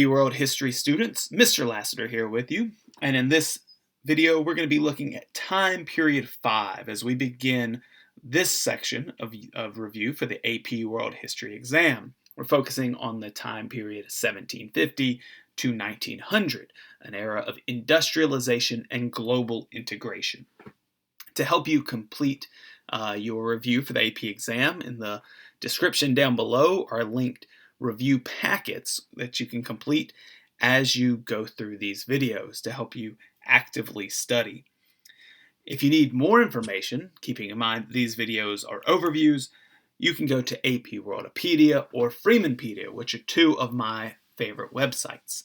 World History students, Mr. Lassiter here with you, and in this video we're going to be looking at time period 5 as we begin this section of review for the AP World History exam. We're focusing on the time period 1750 to 1900, an era of industrialization and global integration. To help you complete your review for the AP exam, in the description down below are linked review packets that you can complete as you go through these videos to help you actively study. If you need more information, keeping in mind that these videos are overviews, you can go to AP Worldopedia or Freemanpedia, which are two of my favorite websites.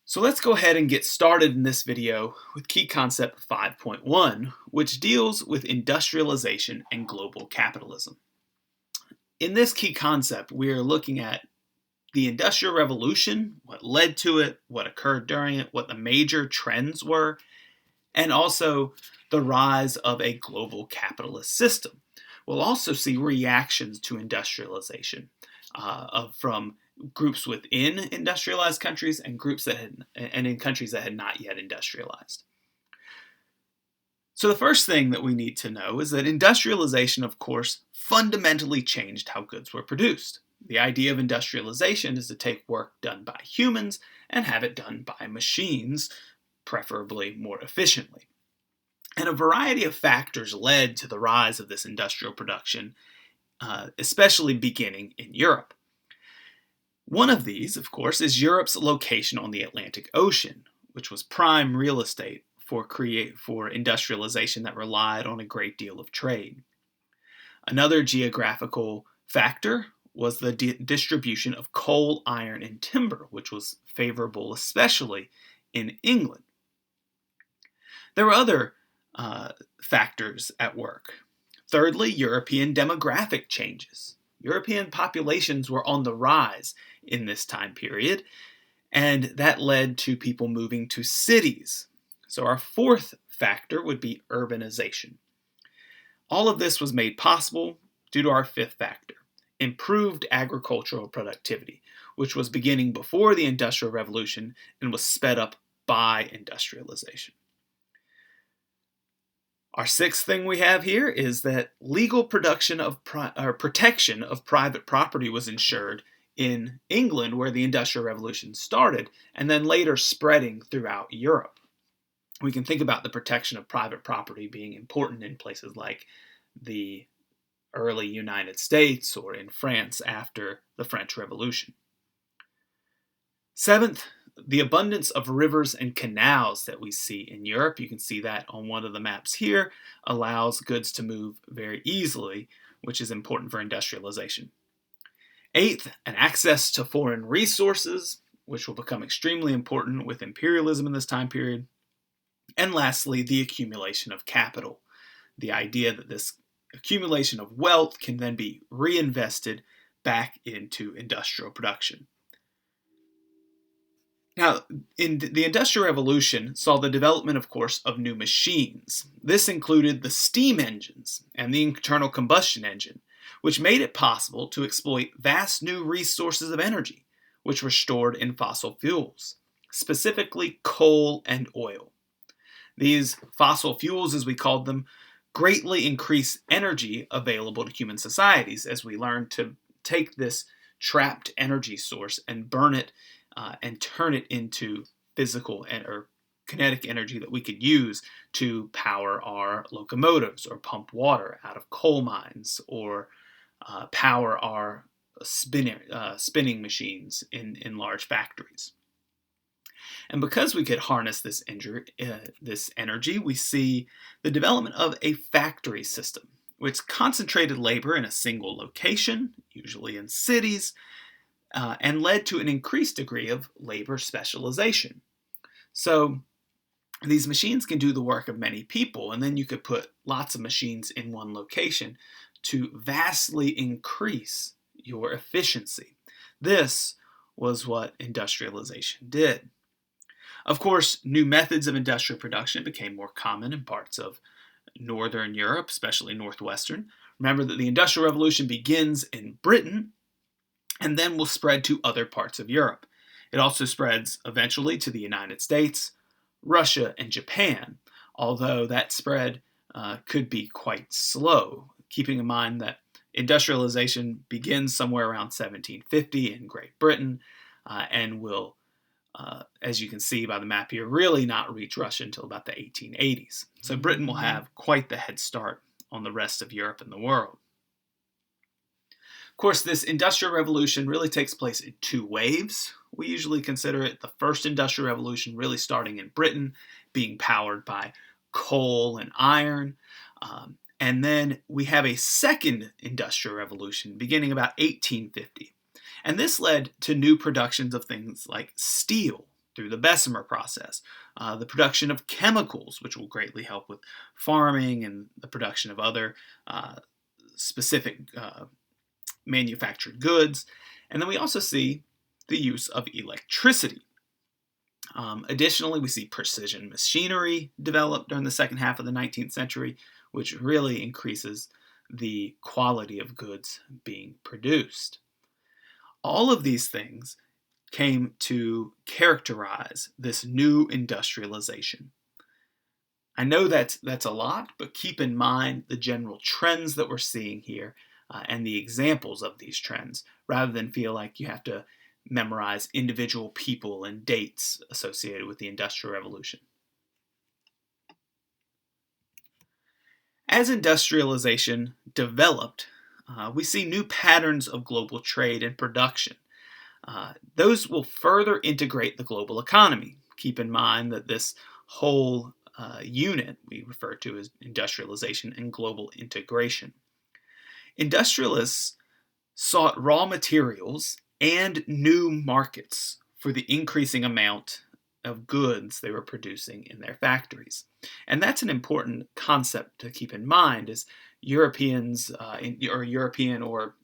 So let's go ahead and get started in this video with key concept 5.1, which deals with industrialization and global capitalism. In this key concept, we are looking at the Industrial Revolution, what led to it, what occurred during it, what the major trends were, and also the rise of a global capitalist system. We'll also see reactions to industrialization from groups within industrialized countries and in countries that had not yet industrialized. So the first thing that we need to know is that industrialization, of course, fundamentally changed how goods were produced. The idea of industrialization is to take work done by humans and have it done by machines, preferably more efficiently. And a variety of factors led to the rise of this industrial production, especially beginning in Europe. One of these, of course, is Europe's location on the Atlantic Ocean, which was prime real estate for industrialization that relied on a great deal of trade. Another geographical factor was the distribution of coal, iron, and timber, which was favorable especially in England. There were other factors at work. Thirdly, European demographic changes. European populations were on the rise in this time period, and that led to people moving to cities. So our fourth factor would be urbanization. All of this was made possible due to our fifth factor, improved agricultural productivity, which was beginning before the Industrial Revolution and was sped up by industrialization. Our sixth thing we have here is that legal protection of private property was ensured in England, where the Industrial Revolution started, and then later spreading throughout Europe. We can think about the protection of private property being important in places like the early United States or in France after the French Revolution. Seventh, the abundance of rivers and canals that we see in Europe, you can see that on one of the maps here, allows goods to move very easily, which is important for industrialization. Eighth, an access to foreign resources, which will become extremely important with imperialism in this time period. And lastly, the accumulation of capital, the idea that this accumulation of wealth can then be reinvested back into industrial production. Now, the Industrial Revolution saw the development, of course, of new machines. This included the steam engines and the internal combustion engine, which made it possible to exploit vast new resources of energy, which were stored in fossil fuels, specifically coal and oil. These fossil fuels, as we called them, greatly increase energy available to human societies as we learn to take this trapped energy source and burn it and turn it into physical or kinetic energy that we could use to power our locomotives or pump water out of coal mines or power our spinning machines in large factories. And because we could harness this energy, we see the development of a factory system, which concentrated labor in a single location, usually in cities, and led to an increased degree of labor specialization. So these machines can do the work of many people, and then you could put lots of machines in one location to vastly increase your efficiency. This was what industrialization did. Of course, new methods of industrial production became more common in parts of Northern Europe, especially Northwestern. Remember that the Industrial Revolution begins in Britain and then will spread to other parts of Europe. It also spreads eventually to the United States, Russia, and Japan, although that spread could be quite slow, keeping in mind that industrialization begins somewhere around 1750 in Great Britain and will, as you can see by the map here, really not reach Russia until about the 1880s. So Britain will have quite the head start on the rest of Europe and the world. Of course, this Industrial Revolution really takes place in two waves. We usually consider it the first Industrial Revolution really starting in Britain, being powered by coal and iron. And then we have a second Industrial Revolution beginning about 1850. And this led to new productions of things like steel through the Bessemer process, the production of chemicals, which will greatly help with farming and the production of other specific manufactured goods. And then we also see the use of electricity. Additionally, we see precision machinery developed during the second half of the 19th century, which really increases the quality of goods being produced. All of these things came to characterize this new industrialization. I know that's a lot, but keep in mind the general trends that we're seeing here and the examples of these trends, rather than feel like you have to memorize individual people and dates associated with the Industrial Revolution. As industrialization developed, we see new patterns of global trade and production. Those will further integrate the global economy. Keep in mind that this whole unit we refer to as industrialization and global integration. Industrialists sought raw materials and new markets for the increasing amount of goods they were producing in their factories. And that's an important concept to keep in mind as Europeans or European or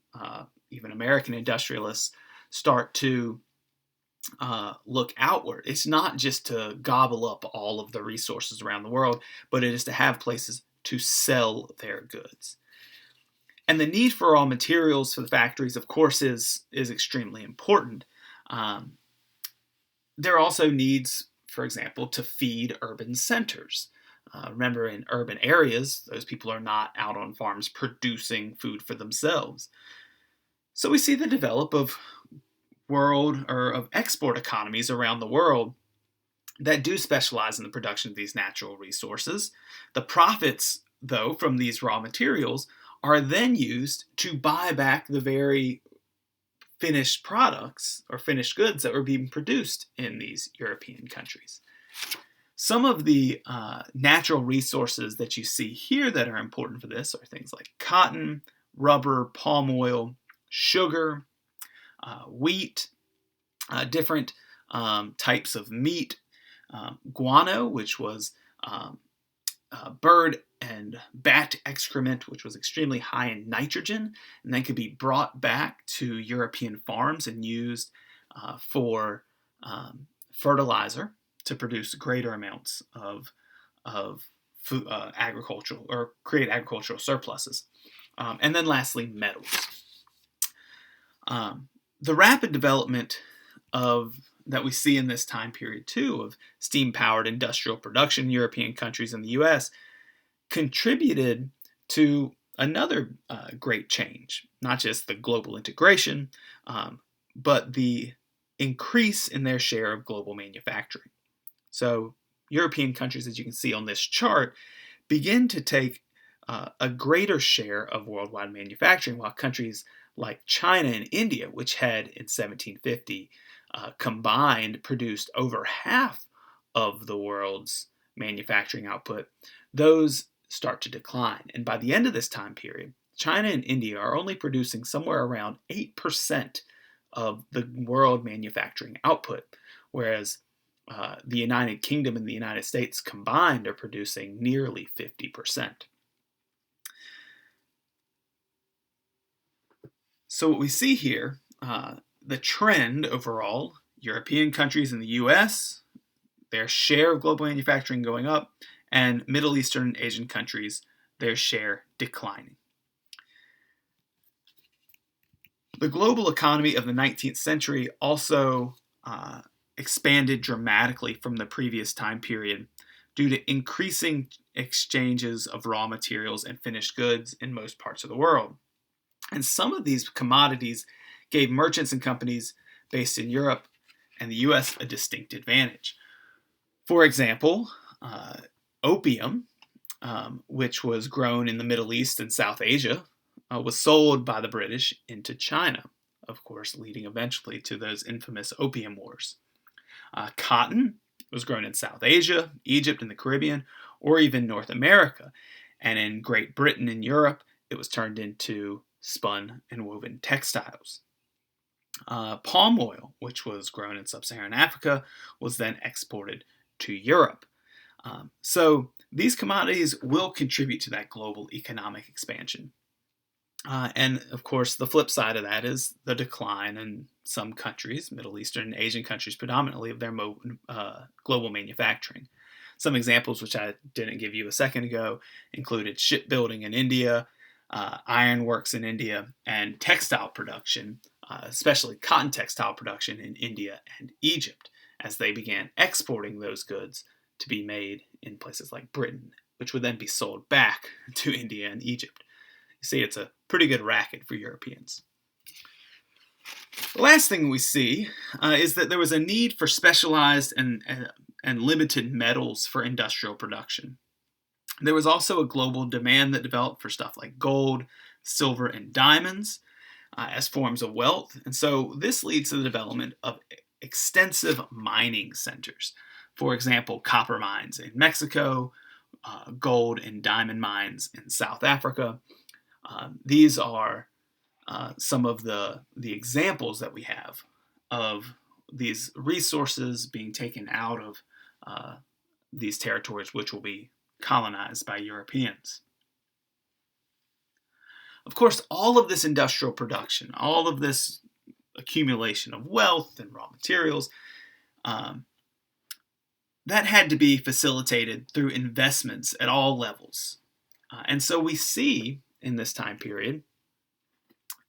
even American industrialists start to look outward. It's not just to gobble up all of the resources around the world, but it is to have places to sell their goods. And the need for raw materials for the factories, of course, is extremely important. There are also needs, for example, to feed urban centers. Remember, in urban areas, those people are not out on farms producing food for themselves. So we see the develop of of export economies around the world that do specialize in the production of these natural resources. The profits, though, from these raw materials are then used to buy back the very finished products or finished goods that were being produced in these European countries. Some of the natural resources that you see here that are important for this are things like cotton, rubber, palm oil, sugar, wheat, different types of meat, guano, which was bird and bat excrement, which was extremely high in nitrogen, and then could be brought back to European farms and used for fertilizer to produce greater amounts of food, agricultural or create agricultural surpluses. And then lastly, metals. The rapid development that we see in this time period too of steam-powered industrial production in European countries and the U.S. contributed to another great change, not just the global integration, but the increase in their share of global manufacturing. So European countries, as you can see on this chart, begin to take a greater share of worldwide manufacturing, while countries like China and India, which had in 1750 combined produced over half of the world's manufacturing output, those start to decline. And by the end of this time period, China and India are only producing somewhere around 8% of the world manufacturing output, whereas the United Kingdom and the United States combined are producing nearly 50%. So what we see here, the trend overall, European countries and the US, their share of global manufacturing going up, and Middle Eastern and Asian countries, their share declining. The global economy of the 19th century also expanded dramatically from the previous time period due to increasing exchanges of raw materials and finished goods in most parts of the world. And some of these commodities gave merchants and companies based in Europe and the US a distinct advantage. For example, opium, which was grown in the Middle East and South Asia, was sold by the British into China, of course, leading eventually to those infamous Opium Wars. Cotton was grown in South Asia, Egypt, and the Caribbean, or even North America. And in Great Britain and Europe, it was turned into spun and woven textiles. Palm oil, which was grown in sub-Saharan Africa, was then exported to Europe. So these commodities will contribute to that global economic expansion. And of course, the flip side of that is the decline in some countries, Middle Eastern and Asian countries predominantly, of their global manufacturing. Some examples, which I didn't give you a second ago, included shipbuilding in India, ironworks in India, and textile production, especially cotton textile production in India and Egypt, as they began exporting those goods to be made in places like Britain, which would then be sold back to India and Egypt. You see, it's a pretty good racket for Europeans. The last thing we see is that there was a need for specialized and limited metals for industrial production. There was also a global demand that developed for stuff like gold, silver, and diamonds as forms of wealth. And so this leads to the development of extensive mining centers. For example, copper mines in Mexico, gold and diamond mines in South Africa. These are some of the examples that we have of these resources being taken out of these territories, which will be colonized by Europeans. Of course, all of this industrial production, all of this accumulation of wealth and raw materials, that had to be facilitated through investments at all levels. And so we see in this time period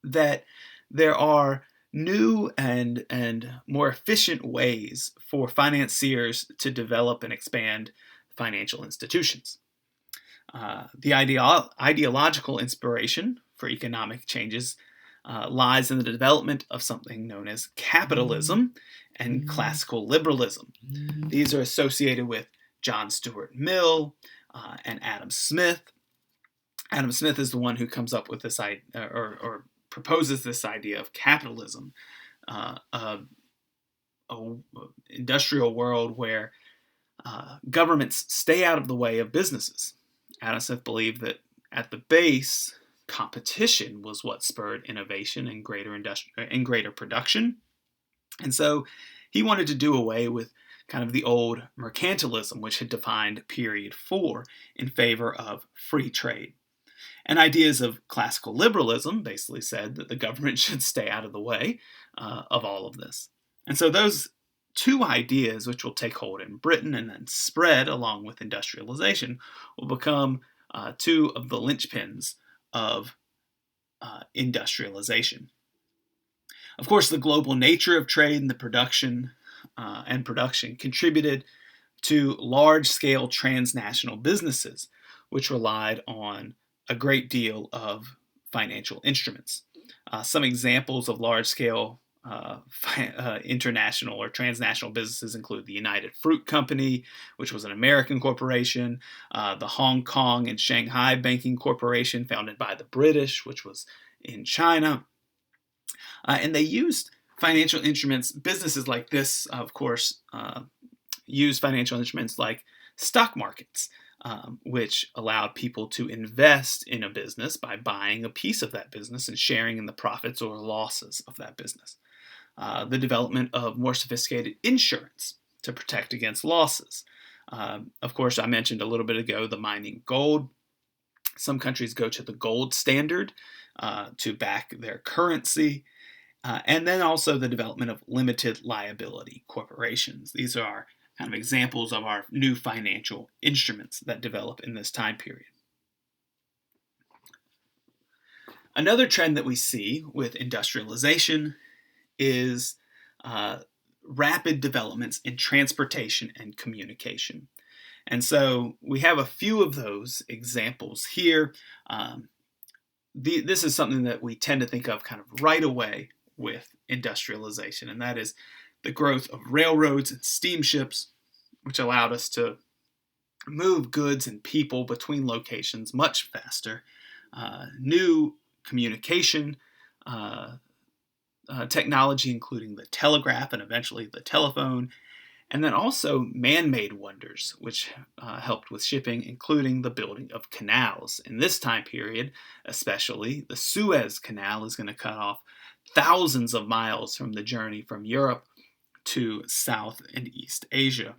that there are new and more efficient ways for financiers to develop and expand financial institutions. The ideological inspiration for economic changes lies in the development of something known as capitalism and classical liberalism. These are associated with John Stuart Mill and Adam Smith. Adam Smith is the one who comes up with this idea, or proposes this idea of capitalism, an industrial world where governments stay out of the way of businesses. Adam Smith believed that at the base, competition was what spurred innovation and greater production. And so he wanted to do away with kind of the old mercantilism, which had defined period 4 in favor of free trade. And ideas of classical liberalism basically said that the government should stay out of the way of all of this. And so those two ideas, which will take hold in Britain and then spread along with industrialization, will become two of the linchpins of industrialization. Of course, the global nature of trade and the production contributed to large-scale transnational businesses, which relied on a great deal of financial instruments. Some examples of large-scale international or transnational businesses include the United Fruit Company, which was an American corporation, the Hong Kong and Shanghai Banking Corporation, founded by the British, which was in China. And they used financial instruments. Businesses like this, of course, used financial instruments like stock markets, which allowed people to invest in a business by buying a piece of that business and sharing in the profits or losses of that business. The development of more sophisticated insurance to protect against losses. Of course, I mentioned a little bit ago the mining gold. Some countries go to the gold standard to back their currency. And then also the development of limited liability corporations. These are kind of examples of our new financial instruments that develop in this time period. Another trend that we see with industrialization is rapid developments in transportation and communication. And so we have a few of those examples here. This is something that we tend to think of kind of right away with industrialization, and that is the growth of railroads and steamships, which allowed us to move goods and people between locations much faster. New communication technology, including the telegraph and eventually the telephone, and then also man-made wonders, which helped with shipping, including the building of canals. In this time period, especially, the Suez Canal is going to cut off thousands of miles from the journey from Europe to South and East Asia.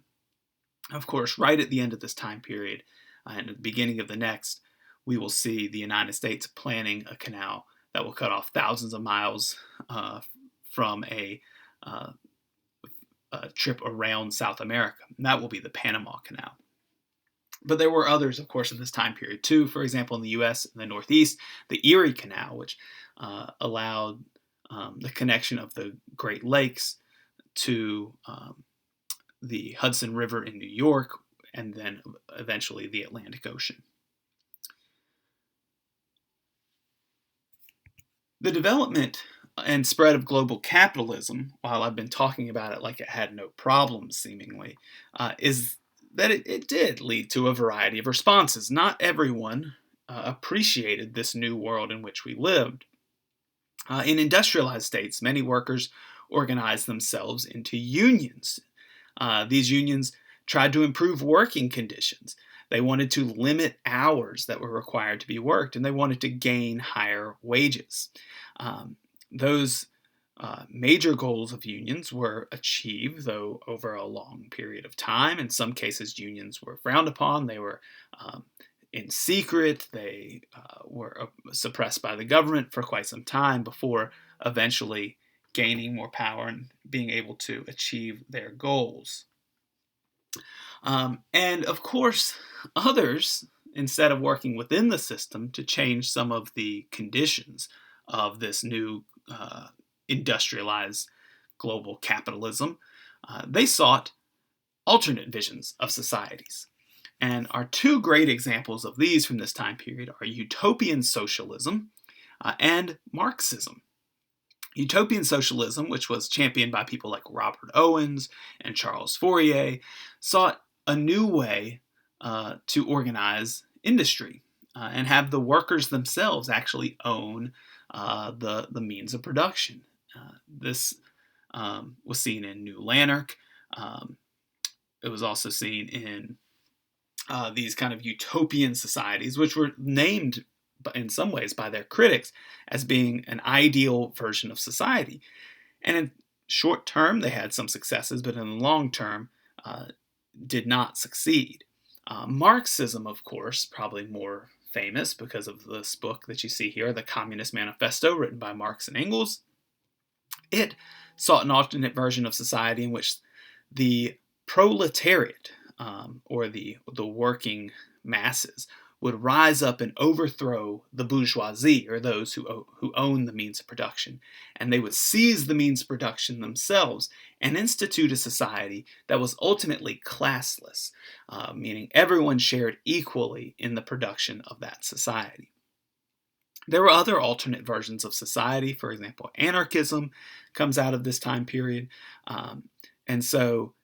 Of course, right at the end of this time period, and at the beginning of the next, we will see the United States planning a canal that will cut off thousands of miles from a trip around South America. And that will be the Panama Canal. But there were others, of course, in this time period too. For example, in the U.S. in the Northeast, the Erie Canal, which allowed the connection of the Great Lakes to the Hudson River in New York, and then eventually the Atlantic Ocean. The development and spread of global capitalism, while I've been talking about it like it had no problems seemingly, is that it did lead to a variety of responses. Not everyone appreciated this new world in which we lived. In industrialized states, many workers organized themselves into unions. These unions tried to improve working conditions. They wanted to limit hours that were required to be worked, and they wanted to gain higher wages. Those major goals of unions were achieved, though, over a long period of time. In some cases, unions were frowned upon. They were in secret. They were suppressed by the government for quite some time before eventually gaining more power and being able to achieve their goals. And of course, others, instead of working within the system to change some of the conditions of this new industrialized global capitalism, they sought alternate visions of societies. And our two great examples of these from this time period are Utopian Socialism and Marxism. Utopian Socialism, which was championed by people like Robert Owens and Charles Fourier, sought a new way to organize industry and have the workers themselves actually own the means of production. This was seen in New Lanark. It was also seen in these kind of utopian societies, which were named in some ways by their critics as being an ideal version of society. And in short term, they had some successes, but in the long term, did not succeed. Marxism, of course, probably more famous because of this book that you see here, the Communist Manifesto, written by Marx and Engels. It sought an alternate version of society in which the proletariat, or the working masses, would rise up and overthrow the bourgeoisie, or those who own the means of production. And they would seize the means of production themselves and institute a society that was ultimately classless, meaning everyone shared equally in the production of that society. There were other alternate versions of society. For example, anarchism comes out of this time period. And so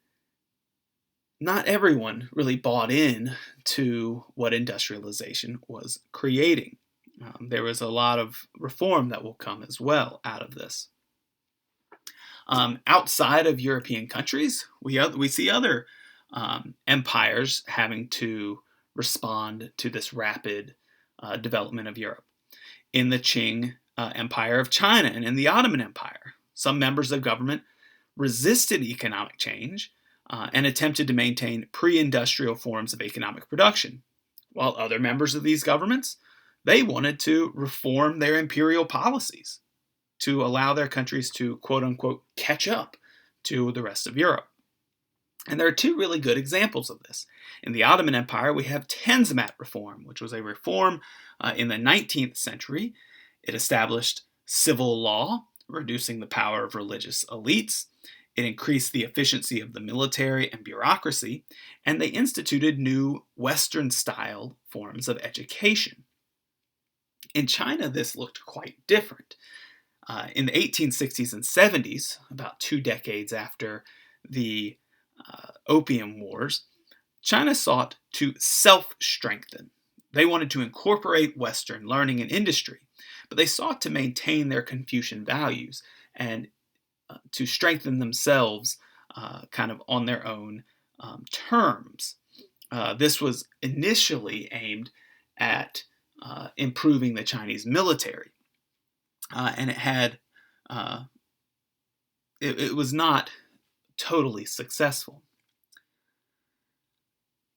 not everyone really bought in to what industrialization was creating. There was a lot of reform that will come as well out of this. Outside of European countries, we see other empires having to respond to this rapid development of Europe. In the Qing Empire of China and in the Ottoman Empire, some members of government resisted economic change and attempted to maintain pre-industrial forms of economic production, while other members of these governments, they wanted to reform their imperial policies to allow their countries to, quote-unquote, catch up to the rest of Europe. And there are two really good examples of this. In the Ottoman Empire, we have Tanzimat reform, which was a reform in the 19th century. It established civil law, reducing the power of religious elites. It increased the efficiency of the military and bureaucracy, and they instituted new Western-style forms of education. In China, this looked quite different. In the 1860s and 70s, about 2 decades after the Opium Wars, China sought to self-strengthen. They wanted to incorporate Western learning and industry, but they sought to maintain their Confucian values and to strengthen themselves kind of on their own terms. This was initially aimed at improving the Chinese military, and it was not totally successful.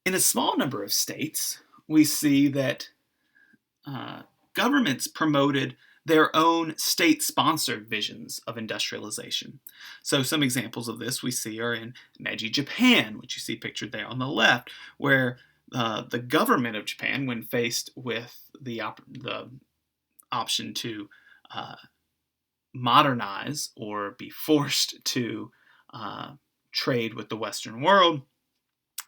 In a small number of states, we see that governments promoted their own state-sponsored visions of industrialization. So some examples of this we see are in Meiji Japan, which you see pictured there on the left, where the government of Japan, when faced with the option to modernize or be forced to trade with the Western world,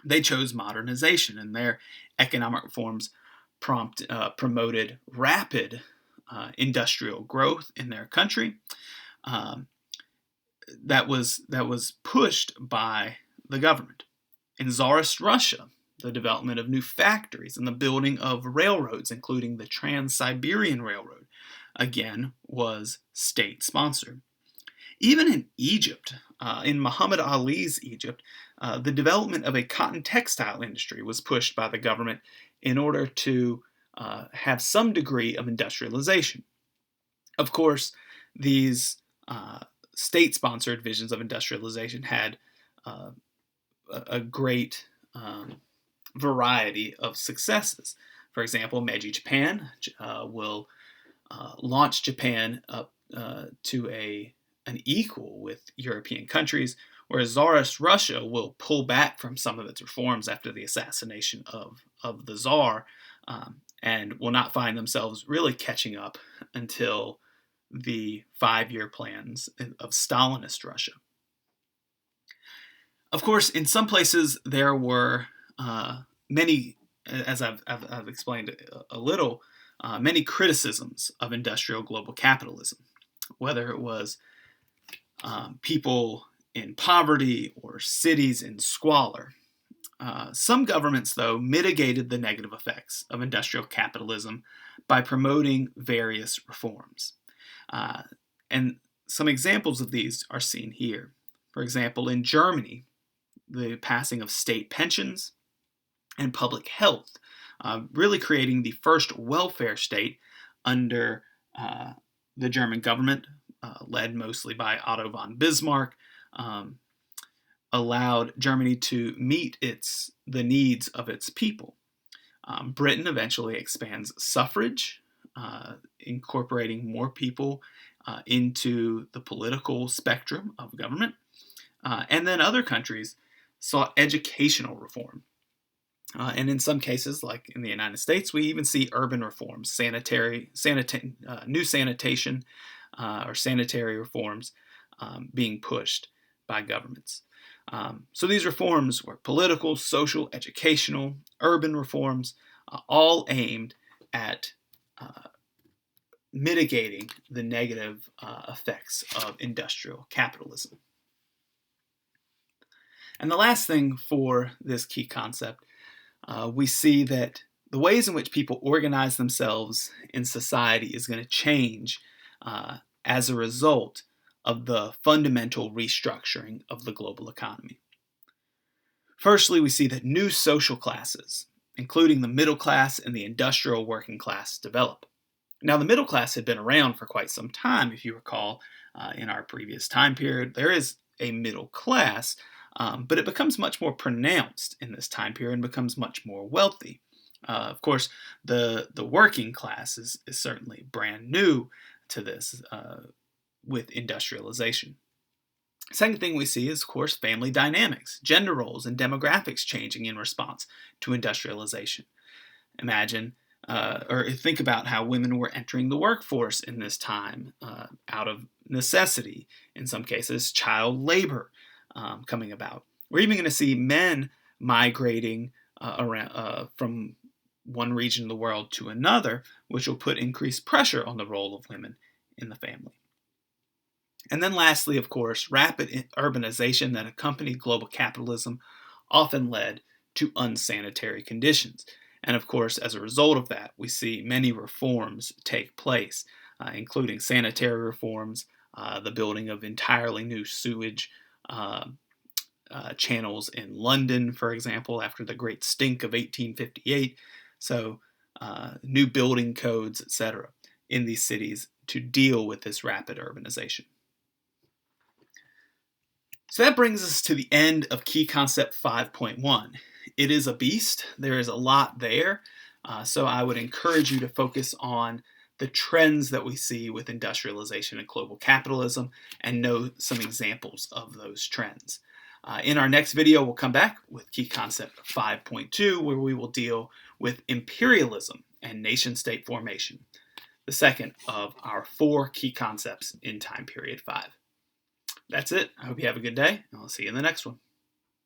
they chose modernization, and their economic reforms promoted rapid industrial growth in their country. That was pushed by the government. In Tsarist Russia, the development of new factories and the building of railroads, including the Trans-Siberian Railroad, again was state-sponsored. Even in Egypt, in Muhammad Ali's Egypt, the development of a cotton textile industry was pushed by the government in order to have some degree of industrialization. Of course, these state-sponsored visions of industrialization had a great variety of successes. For example, Meiji Japan will launch Japan up to an equal with European countries, whereas Tsarist Russia will pull back from some of its reforms after the assassination of the Tsar, and will not find themselves really catching up until the 5-year plans of Stalinist Russia. Of course, in some places there were many, as I've explained a little, many criticisms of industrial global capitalism, whether it was people in poverty or cities in squalor. Some governments, though, mitigated the negative effects of industrial capitalism by promoting various reforms. And some examples of these are seen here. For example, in Germany, the passing of state pensions and public health, really creating the first welfare state under the German government, led mostly by Otto von Bismarck, allowed Germany to meet the needs of its people. Britain eventually expands suffrage, incorporating more people into the political spectrum of government. And then other countries saw educational reform. And in some cases, like in the United States, we even see urban reforms, new sanitation or sanitary reforms being pushed by governments. So these reforms were political, social, educational, urban reforms, all aimed at mitigating the negative effects of industrial capitalism. And the last thing for this key concept, we see that the ways in which people organize themselves in society is going to change as a result of the fundamental restructuring of the global economy. Firstly, we see that new social classes, including the middle class and the industrial working class, develop. Now, the middle class had been around for quite some time. If you recall, in our previous time period, there is a middle class, but it becomes much more pronounced in this time period and becomes much more wealthy. Of course, the working class is certainly brand new to this with industrialization. Second thing we see is, of course, family dynamics, gender roles, and demographics changing in response to industrialization. Imagine or think about how women were entering the workforce in this time out of necessity, in some cases, child labor coming about. We're even going to see men migrating from one region of the world to another, which will put increased pressure on the role of women in the family. And then lastly, of course, rapid urbanization that accompanied global capitalism often led to unsanitary conditions. And of course, as a result of that, we see many reforms take place, including sanitary reforms, the building of entirely new sewage channels in London, for example, after the Great Stink of 1858. So, new building codes, etc., in these cities to deal with this rapid urbanization. So that brings us to the end of Key Concept 5.1. It is a beast. There is a lot there. So I would encourage you to focus on the trends that we see with industrialization and global capitalism and know some examples of those trends. In our next video, we'll come back with Key Concept 5.2, where we will deal with imperialism and nation-state formation, the second of our 4 key concepts in time period 5. That's it. I hope you have a good day, and I'll see you in the next one.